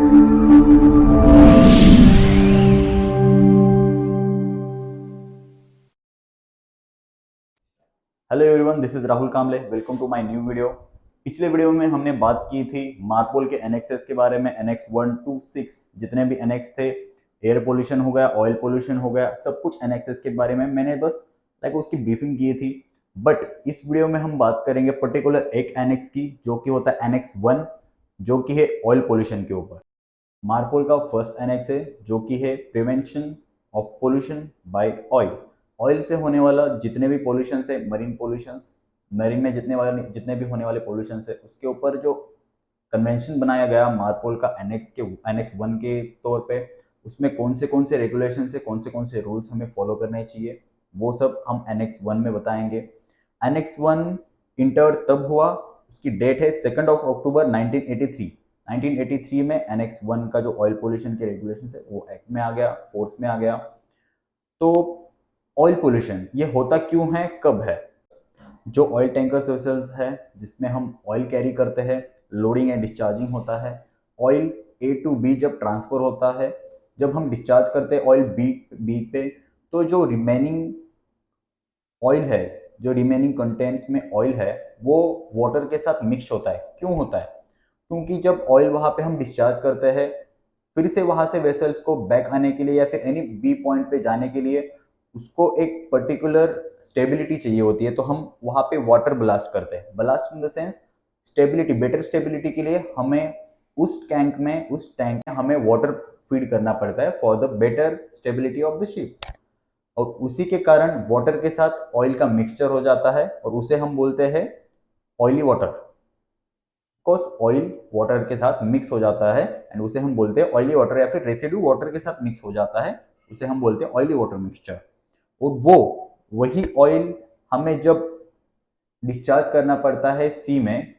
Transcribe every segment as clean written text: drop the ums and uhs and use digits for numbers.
Hello everyone, this is Rahul Kamle. Welcome to my new video. पिछले video में हमने बात की थी मार्पोल के एनएक्सेस के बारे में। एनएक्स 1 to 6 जितने भी एनएक्स थे, एयर पोल्यूशन हो गया, ऑयल पोल्यूशन हो गया, सब कुछ एनएक्सेस के बारे में मैंने बस उसकी ब्रीफिंग की थी। बट इस वीडियो में हम बात करेंगे पर्टिकुलर एक एनएक्स की, जो कि होता है एनएक्स 1, जो कि है ऑयल पोल्यूशन के ऊपर। मार्पोल का फर्स्ट एनएक्स है जो कि है prevention of pollution by oil. Oil से होने वाला जितने भी पोल्यूशन है, मरीन पोल्यूशन, मरीन में जितने भी होने वाले पोल्यूशन है, उसके ऊपर जो कन्वेंशन बनाया गया मार्पोल का एनएक्स 1 के तौर पे, उसमें कौन से रेगुलेशन है, कौन से रूल्स हमें फॉलो करने चाहिए, वो सब हम एनएक्स 1 में बताएंगे। एनएक्स 1 इंटर तब हुआ, उसकी डेट है 2 अक्टूबर 1983। 1983 में एनएक्स 1 का जो ऑयल पोल्यूशन के रेगुलेशन है वो एक्ट में आ गया, फोर्स में आ गया। तो ऑयल पोल्यूशन ये होता क्यों है, कब है? जो ऑयल टैंकर्स वेसल्स है जिसमें हम ऑयल कैरी करते हैं, लोडिंग एंड डिस्चार्जिंग होता है। ऑयल ए टू बी जब ट्रांसफर होता है, जब हम डिस्चार्ज करते हैं ऑयल बी बी पे, तो जो रिमेनिंग ऑयल है, जो रिमेनिंग कंटेंट्स में ऑयल है, वो वाटर के साथ मिक्स होता है। क्यों होता है? क्योंकि जब ऑयल वहां पे हम डिस्चार्ज करते हैं, फिर से वहां से वेसल्स को बैक आने के लिए या फिर एनी बी पॉइंट पे जाने के लिए उसको एक पर्टिकुलर स्टेबिलिटी चाहिए होती है, तो हम वहां पे वाटर ब्लास्ट करते हैं। Blast in the sense stability, better stability के लिए हमें उस टैंक में हमें वाटर फीड करना पड़ता है for the better stability of the ship. और उसी के कारण वाटर के साथ ऑयल का मिक्सचर हो जाता है और उसे हम बोलते हैं oily water. Course oil water के साथ मिक्स हो जाता है एंड उसे हम बोलते हैं ऑयली वाटर, या फिर रेसिड्यू वाटर के साथ मिक्स हो जाता है, उसे हम बोलते हैं ऑयली वाटर मिक्सचर। और वही ऑयल हमें जब डिस्चार्ज करना पड़ता है सी में,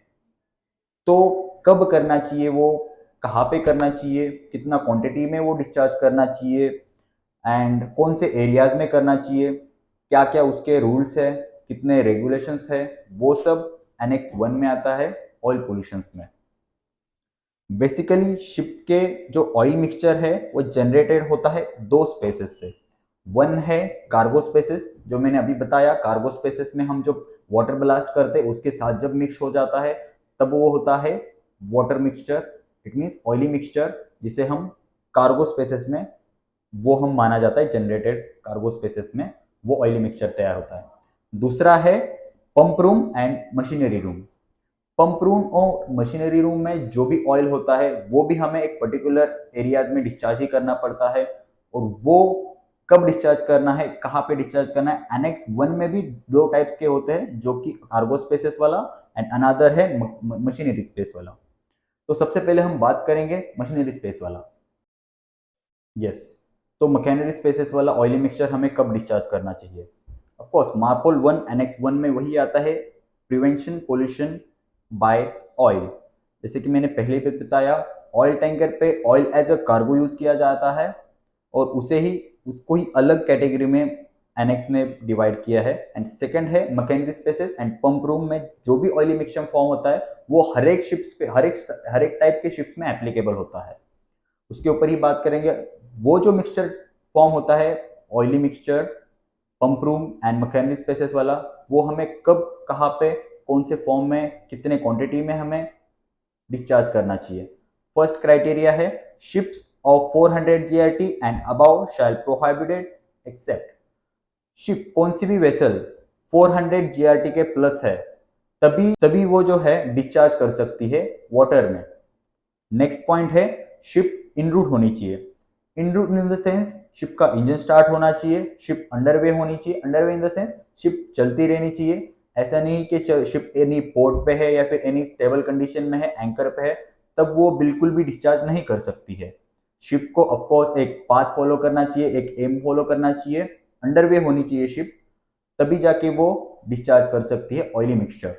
तो कब करना चाहिए, वो कहाँ पे करना चाहिए, कितना क्वांटिटी में वो डिस्चार्ज करना चाहिए एंड कौन से एरियाज में करना चाहिए, क्या क्या उसके रूल्स है, कितने रेगुलेशंस है, वो सब एनेक्स 1 में आता है ऑयल पोल्यूशंस में। बेसिकली शिप के जो ऑयल मिक्सचर है वो जनरेटेड होता है दो स्पेसेस से। वन है कार्गो स्पेसेस, जो मैंने अभी बताया। कार्गो स्पेसेस में हम जब वाटर ब्लास्ट करते हैं उसके साथ जब मिक्स हो जाता है तब वो होता है water mixture, it means oily mixture, जिसे हम कार्गो स्पेसेस में वो हम माना जाता है जनरेटेड कार्गो स्पेसेस में वो ऑयली मिक्सचर तैयार होता है। दूसरा है pump room and machinery room. Pump room और मशीनरी रूम में जो भी ऑयल होता है वो भी हमें एक पर्टिकुलर एरियाज में डिस्चार्ज ही करना पड़ता है। और वो कब डिस्चार्ज करना है, कहाँ पे डिस्चार्ज करना है, एनेक्स 1 में भी दो टाइप्स के होते हैं, जो कि कार्गो स्पेसेस वाला एंड अनदर है मशीनरी स्पेस वाला। तो सबसे पहले हम बात करेंगे मशीनरी स्पेस वाला। यस, तो मशीनरी स्पेसेस वाला ऑयली मिक्सचर हमें कब डिस्चार्ज करना चाहिए? ऑफ कोर्स मार्पोल 1 एनेक्स 1 में वही आता है, प्रिवेंशन पोल्यूशन बाय ऑयल। जैसे कि मैंने पहले भी बताया, ऑयल टैंकर पे oil as a cargo use किया जाता है और उसको ही अलग कैटेगरी में एनेक्स ने डिवाइड किया है। एंड सेकंड है mechanical spaces and pump room में जो भी ऑयली मिक्सचर फॉर्म होता है वो हर एक शिप्स पे, हर एक टाइप के शिप्स में एप्लीकेबल होता है। उसके ऊपर ही बात करेंगे। वो जो मिक्सचर फॉर्म होता है oily mixture, pump room and mechanical spaces वाला, वो हमें कब, कहाँ पे, कौन से फॉर्म में, कितने क्वांटिटी में हमें डिस्चार्ज करना चाहिए। फर्स्ट क्राइटेरिया है ships of 400 GRT and above shall prohibited except. Ship कौन सी भी वेसल 400 जीआरटी के प्लस है तभी तभी वो जो है डिस्चार्ज कर सकती है वाटर में। नेक्स्ट पॉइंट है शिप इन रूट होनी चाहिए। En route in the sense ship का इंजन स्टार्ट होना चाहिए, शिप अंडरवे होनी चाहिए। Underway in the sense ship चलती रहनी चाहिए। ऐसा नहीं कि शिप एनी पोर्ट पे है या फिर एनी स्टेबल कंडीशन में है, एंकर पे है, तब वो बिल्कुल भी डिस्चार्ज नहीं कर सकती है। शिप को ऑफकोर्स एक पाथ फॉलो करना चाहिए, एक एम फॉलो करना चाहिए, अंडरवे होनी चाहिए शिप, तभी जाके वो डिस्चार्ज कर सकती है ऑयली मिक्सचर।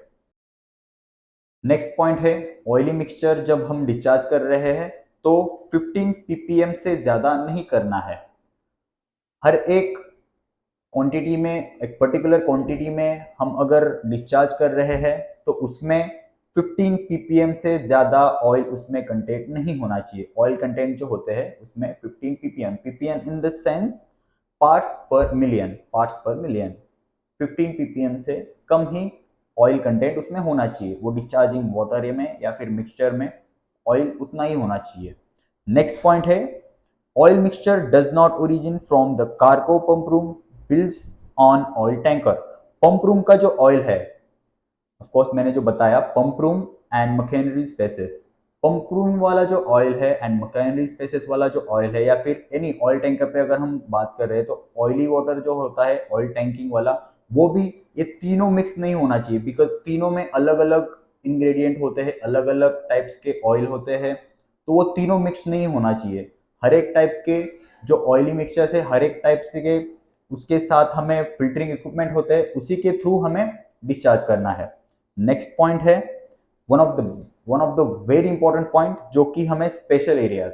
नेक्स्ट पॉइंट है ऑयली मिक्सचर जब हम डिस्चार्ज कर रहे हैं तो 15 ppm से ज्यादा नहीं करना है। हर एक पर्टिकुलर क्वांटिटी में हम अगर डिस्चार्ज कर रहे हैं तो उसमें 15 ppm से ज्यादा ऑयल उसमें कंटेंट नहीं होना चाहिए। ऑयल कंटेंट जो होते हैं उसमें 15 ppm, ppm in the sense parts पर मिलियन, पार्ट्स पर मिलियन, 15 ppm से कम ही ऑयल कंटेंट उसमें होना चाहिए। वो डिस्चार्जिंग वाटर में या फिर मिक्सचर में ऑयल उतना ही होना चाहिए। नेक्स्ट पॉइंट है, oil mixture does not origin from the cargo pump room, builds on oil tanker. Pump room का जो ऑयल है, ऑफ कोर्स मैंने जो बताया pump room and machinery spaces, pump room वाला जो ऑयल है एंड मशीनरी स्पेसेस वाला जो ऑयल है, या फिर एनी ऑयल टैंकर पे अगर हम बात कर रहे हैं, तो ऑयली वाटर जो होता है ऑयल टैंकिंग वाला, वो भी ये तीनों मिक्स नहीं होना चाहिए, बिकॉज तीनों में अलग अलग इंग्रेडिएंट होते हैं, अलग अलग टाइप्स के ऑयल होते हैं, तो वो तीनों मिक्स नहीं होना चाहिए। हर एक टाइप के जो ऑयली मिक्सचर है, हर एक टाइप से के उसके साथ हमें फिल्टरिंग इक्विपमेंट होते हैं, उसी के थ्रू हमें डिस्चार्ज करना है। नेक्स्ट पॉइंट है one of the very important point, जो कि हमें स्पेशल एरियाज,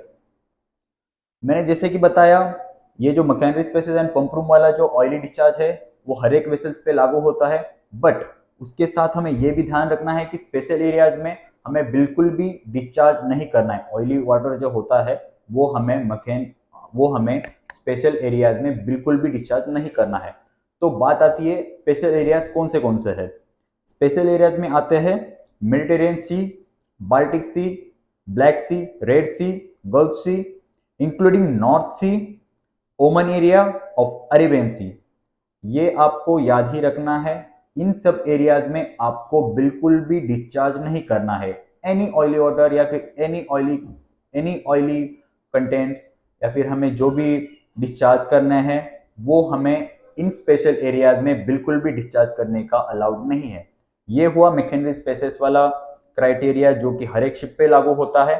मैंने जैसे कि बताया, ये जो mechanical spaces and pump room वाला जो ऑयली डिस्चार्ज है वो हर एक वेसल्स पे लागू होता है, बट उसके साथ हमें ये भी ध्यान रखना है कि स्पेशल एरियाज में हमें बिल्कुल भी डिस्चार्ज नहीं करना है। ऑयली वाटर जो होता है वो हमें स्पेशल एरियाज में बिल्कुल भी डिस्चार्ज नहीं करना है। तो बात आती है स्पेशल एरियाज कौन से है। स्पेशल एरियाज में आते हैं मेडिटेरियन सी, बाल्टिक सी, ब्लैक सी, रेड सी, गल्फ सी, इंक्लूडिंग नॉर्थ सी, ओमन एरिया ऑफ अरेबियन सी। ये आपको याद ही रखना है। इन सब एरियाज में आपको बिल्कुल भी डिस्चार्ज नहीं करना है एनी ऑयली वाटर या फिर एनी ऑयली कंटेंट्स, या फिर हमें जो भी डिस्चार्ज करने हैं वो हमें इन स्पेशल एरियाज में बिल्कुल भी डिस्चार्ज करने का अलाउड नहीं है। ये हुआ मैकेनिकल स्पेसेस वाला क्राइटेरिया, जो कि हर एक शिप पे लागू होता है।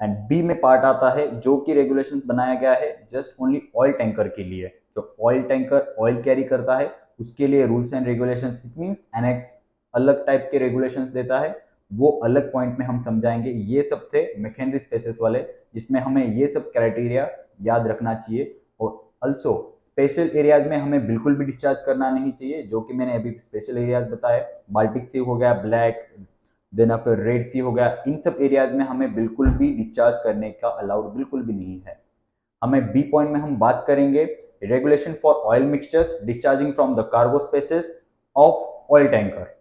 एंड बी में पार्ट आता है जो कि रेगुलेशन बनाया गया है जस्ट ओनली ऑयल टैंकर के लिए। जो ऑयल टैंकर ऑयल कैरी करता है उसके लिए rules and regulations, it means annex अलग टाइप के रेगुलेशंस देता है, वो अलग पॉइंट में हम समझाएंगे। ये सब थे मैकेनिकल स्पेसेस वाले, जिसमें हमें ये सब क्राइटेरिया याद रखना चाहिए। और अल्सो स्पेशल एरियाज में हमें बिल्कुल भी डिस्चार्ज करना नहीं चाहिए, जो कि मैंने अभी स्पेशल एरियाज बताए, बाल्टिक सी हो गया, ब्लैक, देन आफ्टर रेड सी हो गया, इन सब एरियाज में हमें बिल्कुल भी डिस्चार्ज करने का अलाउड बिल्कुल भी नहीं है। हमें बी पॉइंट में हम बात करेंगे regulation for oil mixtures discharging from the cargo spaces of oil tanker.